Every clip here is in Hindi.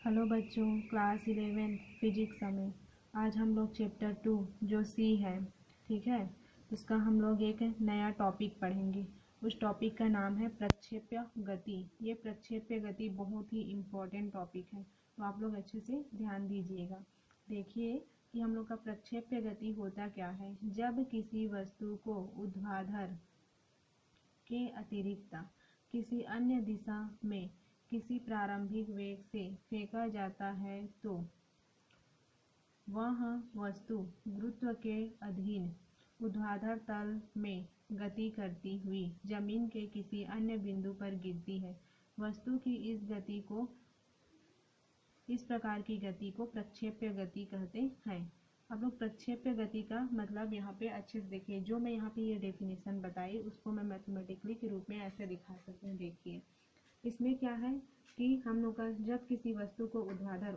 हेलो बच्चों, क्लास 11 फिजिक्स में आज हम लोग चैप्टर 2 जो सी है, ठीक है, उसका हम लोग एक नया टॉपिक पढ़ेंगे। उस टॉपिक का नाम है प्रक्षेप्य गति। ये प्रक्षेप्य गति बहुत ही इम्पोर्टेंट टॉपिक है, तो आप लोग अच्छे से ध्यान दीजिएगा। देखिए कि हम लोग का प्रक्षेप्य गति होता क्या है। जब किसी वस्तु को ऊर्ध्वाधर के अतिरिक्त किसी अन्य दिशा में किसी प्रारंभिक वेग से फेंका जाता है तो वह वस्तु गुरुत्व के अधीन ऊर्ध्वाधर तल में गति करती हुई जमीन के किसी अन्य बिंदु पर गिरती है। वस्तु की इस प्रकार की गति को प्रक्षेप्य गति कहते हैं। अब लोग प्रक्षेप्य गति का मतलब यहाँ पे अच्छे से देखिए। जो मैं यहाँ पे ये डेफिनेशन बताई उसको मैं मैथमेटिकली के रूप में ऐसे दिखा सकती हूँ। देखिए इसमें क्या है कि हम लोग का जब किसी वस्तु को ऊर्ध्वाधर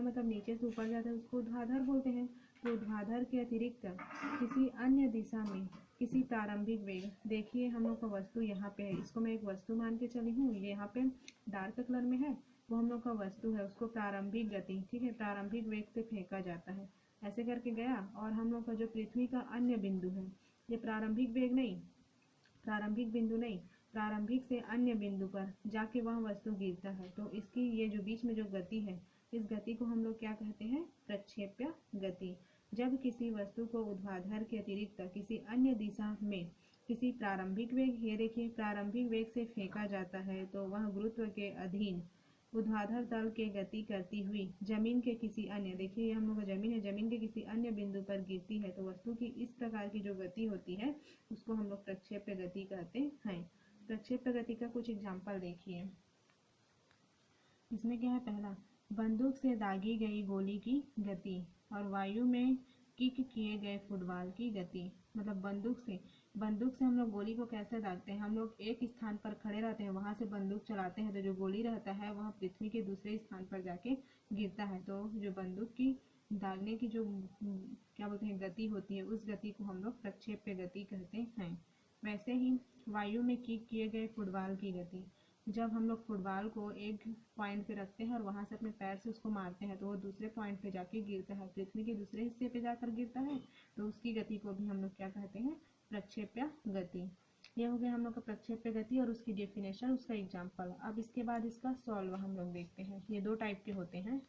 मतलब नीचे से ऊपर जाता है उसको ऊर्ध्वाधर बोलते हैं। तो ऊर्ध्वाधर के अतिरिक्त किसी अन्य दिशा में किसी प्रारंभिक वेग, देखिए हम लोग का वस्तु यहाँ पे है, इसको मैं एक वस्तु मान के चली हूँ, ये यहाँ पे डार्क कलर में है, वो हम लोग का वस्तु है, उसको प्रारंभिक गति, ठीक है, प्रारंभिक वेग से फेंका जाता है। ऐसे करके गया और हम लोग का जो पृथ्वी का अन्य बिंदु है, ये प्रारंभिक वेग नहीं, प्रारंभिक बिंदु नहीं, प्रारंभिक से अन्य बिंदु पर जाके वह वस्तु गिरता है। तो इसकी ये जो बीच में जो गति है, इस गति को हम लोग क्या कहते हैं? प्रक्षेप्य गति। जब किसी वस्तु को ऊर्ध्वाधर के अतिरिक्त किसी अन्य दिशा में किसी प्रारंभिक वेग, ये देखिए प्रारंभिक वेग से फेंका जाता है तो वह गुरुत्व के अधीन ऊर्ध्वाधर तल के गति करती हुई जमीन के किसी अन्य, देखिए हम लोग जमीन है, जमीन के किसी अन्य बिंदु पर गिरती है। तो वस्तु की इस प्रकार की जो गति होती है उसको हम लोग प्रक्षेप्य गति कहते हैं। प्रक्षेप्य गति का कुछ एग्जाम्पल देखिए। इसमें क्या है? पहला, बंदूक से दागी गई गोली की गति और वायु में किक किए गए फुटबॉल की गति। मतलब बंदूक से हम लोग गोली को कैसे दागते हैं? हम लोग एक स्थान पर खड़े रहते हैं, वहां से बंदूक चलाते हैं तो जो गोली रहता है वह पृथ्वी के दूसरे स्थान पर जाके गिरता है। तो जो बंदूक की दागने की जो क्या बोलते हैं गति होती है, उस गति को हम लोग प्रक्षेप्य गति कहते हैं। वैसे ही वायु में किक किए गए फुटबॉल की गति, जब हम लोग फुटबॉल को एक पॉइंट पे रखते हैं और वहां से अपने पैर से उसको मारते हैं तो वो दूसरे पॉइंट पे जाके गिरता है, पृथ्वी के दूसरे हिस्से पे जाकर गिरता है, तो उसकी गति को भी हम लोग क्या कहते हैं? प्रक्षेप्य गति। यह हो गया हम लोग का प्रक्षेप्य गति और उसकी डेफिनेशन, उसका एग्जाम्पल। अब इसके बाद इसका सॉल्व हम लोग देखते हैं। ये दो टाइप के होते हैं।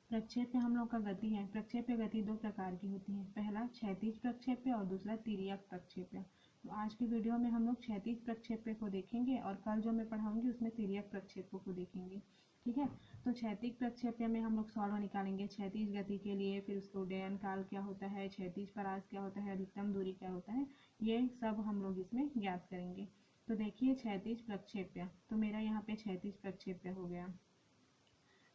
प्रक्षेप्य हम लोग का गति है। प्रक्षेप्य गति दो प्रकार की होती है, पहला क्षैतिज प्रक्षेप्य और दूसरा तिर्यक प्रक्षेप्य। तो आज की वीडियो में हम लोग क्षैतिज प्रक्षेप्य को देखेंगे और कल जो मैं पढ़ाऊंगी उसमें तिर्यक प्रक्षेप्य को देखेंगे, ठीक है। तो क्षैतिज प्रक्षेप्य में हम लोग सॉल्व निकालेंगे क्षैतिज गति के लिए, फिर उसका उड्डयन काल क्या होता है, क्षैतिज परास क्या होता है, अधिकतम दूरी क्या होता है, ये सब हम लोग इसमें ज्ञात करेंगे। तो देखिए क्षैतिज प्रक्षेप्य, तो मेरा यहाँ पे क्षैतिज प्रक्षेप्य हो गया।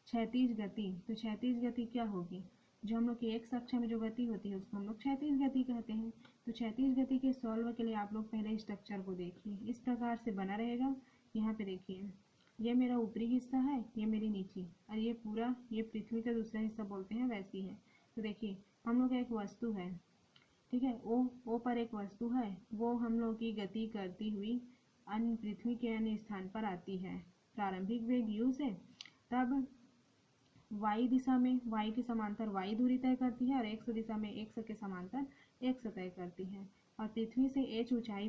क्षैतिज गति, तो क्षैतिज गति क्या होगी? जो हम लोग की एक अक्ष में जो गति होती है उसको हम लोग क्षैतिज गति कहते हैं। तो क्षैतिज गति के सॉल्व के लिए आप लोग पहले स्ट्रक्चर को देखिए, इस प्रकार से बना रहेगा। यहाँ पे देखिए, ये मेरा ऊपरी हिस्सा है, ये मेरी नीची, और ये पूरा ये पृथ्वी का दूसरा हिस्सा बोलते हैं, वैसी है। तो देखिए हम लोग का एक वस्तु है, ठीक है, ओ पर एक वस्तु है, वो हम लोग की गति करती हुई अन्य पृथ्वी के अन्य स्थान पर आती है प्रारंभिक वेग u से, तब y दिशा में y के समांतर y दूरी तय करती है और x दिशा में x के समांतर x तय करती है, और पृथ्वी से h ऊंचाई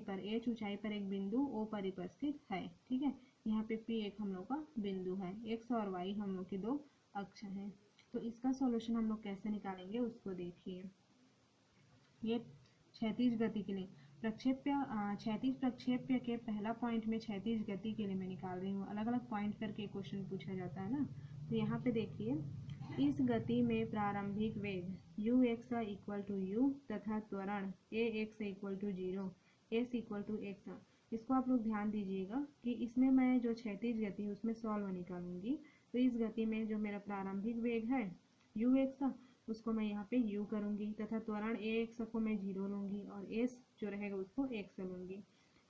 पर एक बिंदु O पर उपस्थित है, ठीक है। यहाँ पे P एक हम लोग का बिंदु है, x और y हम लोग के दो अक्ष हैं। तो इसका सॉल्यूशन हम लोग कैसे निकालेंगे उसको देखिए। ये क्षैतिज गति के लिए क्षैतिज प्रक्षेप्य के पहला पॉइंट में क्षैतिज गति के लिए मैं निकाल रही हूँ। अलग अलग पॉइंट करके क्वेश्चन पूछा जाता है ना। तो यहाँ पे देखिए, इस गति में प्रारंभिक वेग ux इक्वल टू u तथा त्वरण ax equal to 0, s equal to x। इसको आप लोग ध्यान दीजिएगा कि इसमें मैं जो क्षैतिज गति है उसमें सॉल्व निकालूंगी। तो इस गति में जो मेरा प्रारंभिक वेग है ux, उसको मैं यहाँ पे u करूंगी तथा त्वरण ax को मैं 0 लूंगी और s जो रहेगा उसको x लूंगी,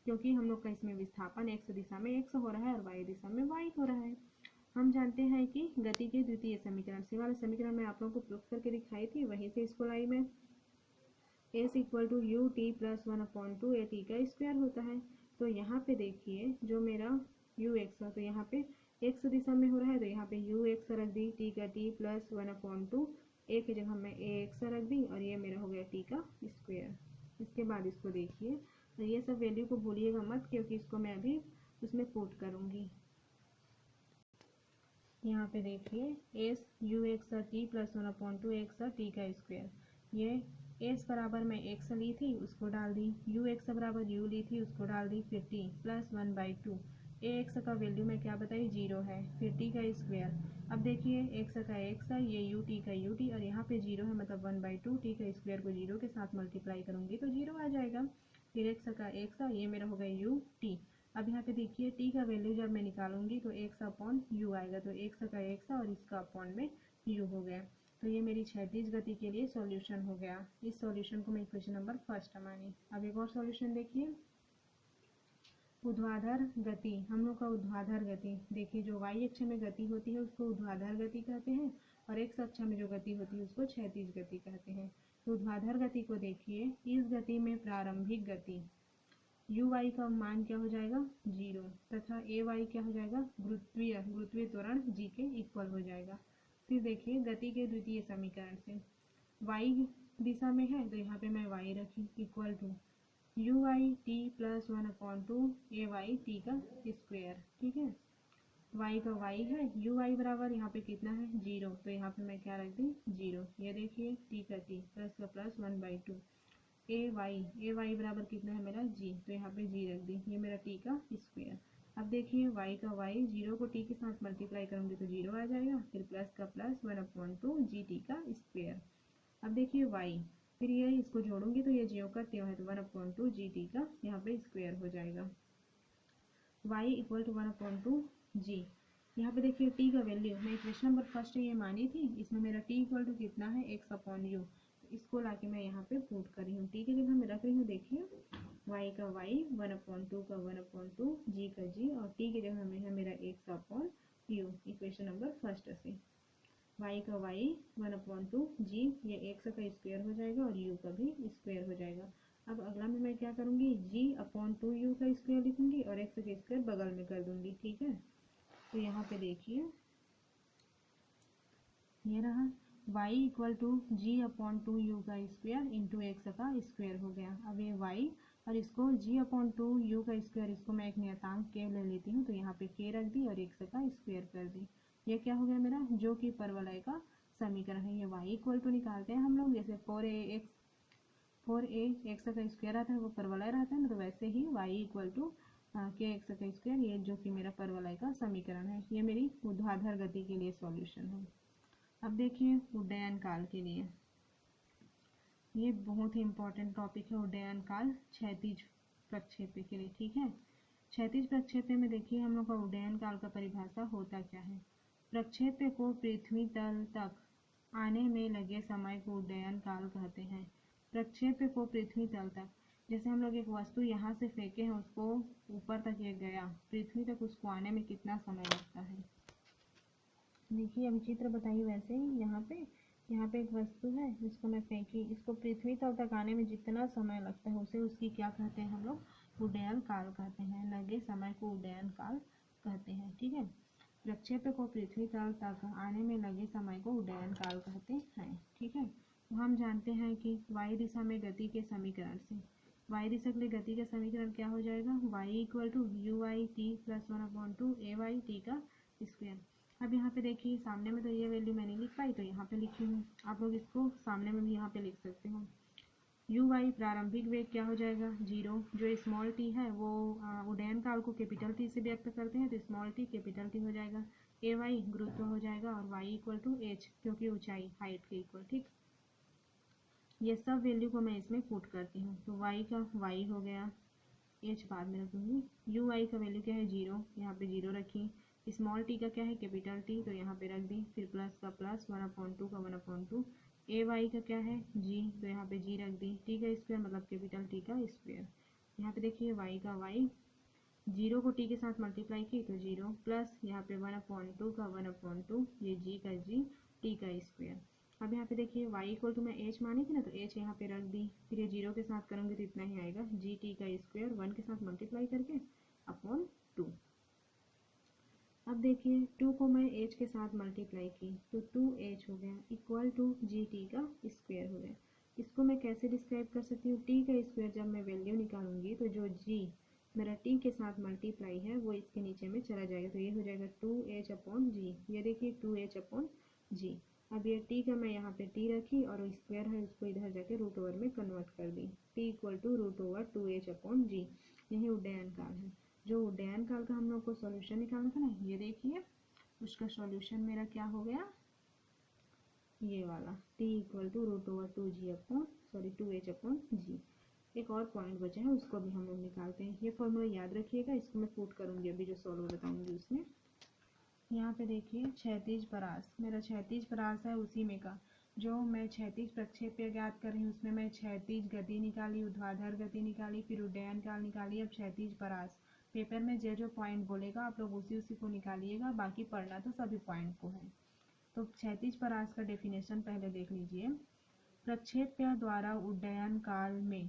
क्योंकि हम लोग का इसमें विस्थापन x दिशा में x हो रहा है और y दिशा में y हो रहा है। हम जानते हैं कि गति के द्वितीय समीकरण, से वाला समीकरण मैं आप लोगों को प्रूफ करके दिखाई थी, वहीं से इसको लाई मैं। s equal to U T plus 1/2 a t का स्क्वायर होता है। तो यहाँ पे देखिए जो मेरा ux है, तो यहाँ पे एक्स दिशा में हो रहा है तो यहाँ पे यू एक्स रख दी, टी का टी प्लस 1/2, ए की जगह मैं ए एक्स रख दी और ये मेरा हो गया टी का स्क्वायर। इसके बाद इसको देखिए, तो ये सब वैल्यू को भूलिएगा मत, क्योंकि इसको मैं अभी उसमें पुट करूँगी। यहाँ पे देखिए S U x T plus 1/2 x T का स्क्वायर, ये एस बराबर मैं एक्स ली थी उसको डाल दी, यू एक्स बराबर यू ली थी उसको डाल दी, फिर टी प्लस 1/2, ए एक्स का वैल्यू मैं क्या बताई 0 है, फिर टी का स्क्वायर। अब देखिए एक्स का एक्स है, ये यू टी का यू टी, और यहाँ पे 0 है मतलब 1/2, टी का स्क्वायर को 0 के साथ मल्टीप्लाई करूँगी तो 0 आ जाएगा। फिर एक्स का एक्स है, ये मेरा हो गया यू टी। अब यहाँ पे देखिए टी का वैल्यू जब मैं निकालूंगी तो एक्स अपॉन यू आएगा, तो एक्स का एक्स और इसका अपॉन में यू हो गया। तो ये मेरी क्षैतिज गति के लिए सॉल्यूशन हो गया। इस सॉल्यूशन को मैं इक्वेशन नंबर फर्स्ट मानी। अब एक और सॉल्यूशन देखिए, ऊर्ध्वाधर गति। हम लोग का ऊर्ध्वाधर गति देखिए, जो वाई अक्ष में गति होती है उसको ऊर्ध्वाधर गति कहते हैं, और एक्स अक्ष में जो गति होती है उसको क्षैतिज गति कहते हैं। तो ऊर्ध्वाधर गति को देखिए, इस गति में प्रारंभिक गति यू वाई का मान क्या हो जाएगा 0, तथा ए वाई क्या हो जाएगा गुरुत्वीय त्वरण जी के इक्वल हो जाएगा। फिर देखिए गति के द्वितीय समीकरण से वाई दिशा में है तो यहाँ पे मैं वाई रखी equal to U Y T plus 1/2 A Y T का स्क्वायर। ठीक है, वाई का वाई है, यू वाई बराबर यहाँ पे कितना है 0, तो यहाँ पे मैं क्या रख दी 0। ये देखिए टी का टी प्लस का प्लस 1/2, ए वाई बराबर कितना है मेरा जी, तो यहाँ पे जी रख दी, ये मेरा टी का स्क्वायर। अब देखिए वाई का वाई, 0 को टी के साथ मल्टीप्लाई करूँगी तो 0 आ जाएगा, फिर प्लस का प्लस 1/2 जी टी का स्क्वायर। अब देखिए वाई, फिर ये इसको जोड़ूंगी तो ये जीरो का त्यों है तो 1/2 जी टी का यहाँ पे स्क्वायर हो जाएगा। वाई इक्वल टू 1/2 जी। यहाँ पे देखिए टी का वैल्यू मैं इक्वेशन नंबर फर्स्ट ये मानी थी, इसमें मेरा टी इक्वल टू कितना है एक्स अपॉन यू, इसको लाके मैं यहाँ पे पुट कर रही हूँ, टी की जगह मैं रख रही हूँ। देखिए वाई का वाई 1/2 का 1/2 जी का जी, और टी की जगह में है मेरा x upon you equation number first से। वाई का वाई 1/2 जी, ये एक्स का स्क्वायर हो जाएगा और यू का भी स्क्वायर हो जाएगा। अब अगला में मैं क्या करूँगी जी अपॉन 2 यू का स्क्वायर लिखूंगी और एक्स का स्क्वायर बगल में कर दूंगी। ठीक है, तो यहाँ पे देखिए ये रहा y equal to G upon 2 U का स्क्वायर इंटू एक्स का स्क्वायर हो गया। अब ये y और इसको g अपॉन 2 यू का स्क्वायर, इसको मैं एक नियतांक k ले लेती हूँ तो यहाँ पे k रख दी और x का स्क्वायर कर दी। ये क्या हो गया मेरा, जो कि परवलय का समीकरण है। ये y इक्वल टू निकालते हैं हम लोग, जैसे 4a x का स्क्वायर आता है वो परवलय रहता है ना, तो वैसे ही y इक्वल टू के एक्स का स्क्वायर, ये जो कि मेरा परवलय का समीकरण है। ये मेरी ऊर्ध्वाधर गति के लिए सॉल्यूशन है। अब देखिए उड्डयन काल के लिए, ये बहुत ही इम्पोर्टेंट टॉपिक है उड्डयन काल क्षैतिज प्रक्षेप्य के लिए। ठीक है, क्षैतिज प्रक्षेप्य में देखिए हम लोग का उड्डयन काल का परिभाषा होता क्या है। प्रक्षेप्य को पृथ्वी तल तक आने में लगे समय को उड्डयन काल कहते हैं। प्रक्षेप्य को पृथ्वी तल तक, जैसे हम लोग एक वस्तु यहाँ से फेंके हैं, उसको ऊपर तक ये गया, पृथ्वी तक उसको आने में कितना समय लगता है। देखिए अभी चित्र बताइए, वैसे ही यहाँ पे एक वस्तु है जिसको मैं फेंकी, इसको पृथ्वी तल तक आने में जितना समय लगता है उसे उसकी क्या कहते हैं हम लोग उड्डयन काल कहते हैं। लगे समय को उड्डयन काल कहते हैं। ठीक है, प्रक्षेप्य को पृथ्वी तल तक आने में लगे समय को उड्डयन काल कहते हैं। ठीक है, तो हम जानते हैं कि वाई दिशा में गति के समीकरण से, वाई दिशा के लिए गति का समीकरण क्या हो जाएगा, Y equal to U Y T plus 1/2 A Y T का स्क्वायर। अब यहाँ पे देखिए सामने में तो ये वैल्यू मैं नहीं लिख पाई तो यहाँ पे लिखी हूँ, आप लोग इसको सामने में भी यहाँ पे लिख सकते हो। यू वाई प्रारंभिक वेग क्या हो जाएगा 0, जो स्मॉल टी है वो उड्डयन काल को कैपिटल टी से व्यक्त करते हैं तो स्मॉल टी कैपिटल टी हो जाएगा। ए वाई गुरुत्व हो जाएगा और वाई इक्वल टू एच, क्योंकि ऊंचाई हाइट के इक्वल। ठीक, ये सब वैल्यू को मैं इसमें पुट करती हूँ, तो वाई का वाई हो गया, एच बाद में रखूँगी। यू वाई का वैल्यू क्या है 0, यहाँ पे 0 रखी। स्मॉल टी का क्या है कैपिटल टी, तो यहाँ पे रख दी, फिर प्लस का प्लस 1/2 का 1/2। ए वाई का क्या है जी, तो यहाँ पे जी रख दी, टी का स्क्वायर मतलब कैपिटल टी का स्क्वायर। यहाँ पे देखिए वाई का वाई, 0 को टी के साथ मल्टीप्लाई की तो 0, प्लस यहाँ पे 1/2 का 1/2, ये जी का जी टी का स्क्वायर। अब यहाँ पे देखिए वाई इक्वल टू मैं एच मानी थी ना, तो एच यहाँ पे रख दी, फिर ये 0 के साथ करूँगी तो इतना ही आएगा, जी टी का स्क्वायर 1 के साथ मल्टीप्लाई करके अपॉन 2। अब देखिए 2 को मैं h के साथ मल्टीप्लाई की तो 2h हो गया इक्वल टू gt का स्क्वायर हो गया। इसको मैं कैसे डिस्क्राइब कर सकती हूँ, t का स्क्वायर जब मैं वैल्यू निकालूंगी तो जो g मेरा t के साथ मल्टीप्लाई है वो इसके नीचे में चला जाएगा, तो ये हो जाएगा 2h अपॉन g। ये देखिए 2h अपॉन g। अब ये t का मैं यहाँ पे t रखी और स्क्वायर है उसको इधर जाके रूट ओवर में कन्वर्ट कर दी, t equal to root over 2h upon g। यही उड्डयन काल है। जो उड्डयन काल का हम लोग को सॉल्यूशन निकालना था ना, ये देखिए उसका सॉल्यूशन मेरा क्या हो गया, ये वाला t equal to root over 2h upon g। एक और पॉइंट बचा है उसको भी हम लोग निकालते हैं। ये फॉर्मूला याद रखिएगा, इसको मैं पुट करूंगी अभी जो सॉल्व बताऊंगी उसमें। यहाँ पे देखिए क्षैतिज परास, मेरा क्षैतिज परास है उसी में का जो मैं क्षैतिज प्रक्षेप्य ज्ञात कर रही हूँ, उसमें मैं क्षैतिज गति निकाली, ऊर्ध्वाधर गति निकाली, फिर उड्डयन काल निकाली। अब क्षैतिज परास पेपर में जो पॉइंट बोलेगा आप लोग उसी को निकालिएगा, बाकी पढ़ना तो सभी पॉइंट को है। तो क्षैतिज परास का डेफिनेशन पहले देख लीजिए। प्रक्षेप्य द्वारा उड्डयन काल में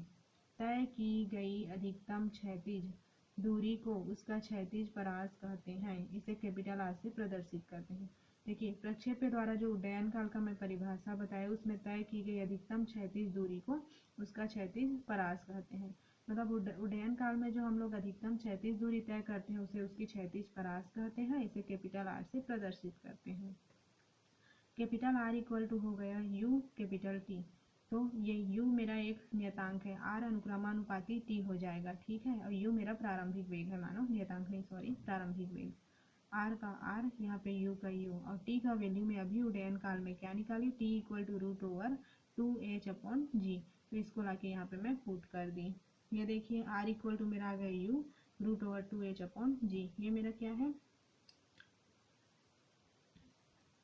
तय की गई अधिकतम क्षैतिज दूरी को उसका क्षैतिज परास कहते हैं। इसे कैपिटल आर से प्रदर्शित करते हैं। देखिए प्रक्षेप्य द्वारा जो उड्डयन काल का मैं परिभाषा बताया उसमें तय की गई अधिकतम क्षैतिज दूरी को उसका क्षैतिज परास कहते हैं। मतलब उड्डयन काल में जो हम लोग अधिकतम क्षैतिज दूरी तय करते हैं उसे उसकी क्षैतिज परास कहते हैं। इसे कैपिटल आर से प्रदर्शित करते हैं। कैपिटल आर इक्वल टू हो गया यू कैपिटल टी। तो ये u मेरा एक नियतांक है, r अनुक्रमानुपाती t हो जाएगा, ठीक है। और u मेरा प्रारंभिक वेग है, मानो नियतांक नहीं सॉरी प्रारंभिक वेग। r का r, यहाँ पे u का u, और t का वैल्यू में अभी उड्डयन काल में क्या निकाली, t equal to root over 2h upon g। तो इसको लाके यहाँ पे मैं पुट कर दी। ये देखिए r इक्वल टू मेरा आ गया u root over 2h upon g। ये मेरा क्या है,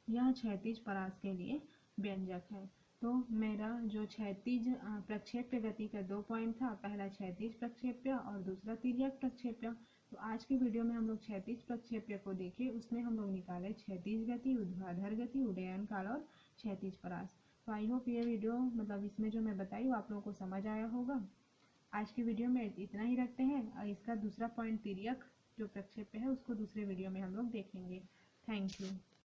यह क्षैतिज परास के लिए व्यंजक है। तो मेरा जो क्षैतिज प्रक्षेप्य गति का 2 पॉइंट था, पहला क्षैतिज प्रक्षेप्य और दूसरा तिर्यक प्रक्षेप्य। तो आज के वीडियो में हम लोग क्षैतिज प्रक्षेप्य को देखे, उसमें हम लोग निकाले क्षैतिज गति, ऊर्ध्वाधर गति, उड्डयन काल और क्षैतिज परास। तो आई होप ये वीडियो मतलब इसमें जो मैं बताई वो आप लोगों को समझ आया होगा। आज की वीडियो में इतना ही रखते हैं, और इसका दूसरा पॉइंट तिर्यक जो प्रक्षेप्य है उसको दूसरे वीडियो में हम लोग देखेंगे। Thank you.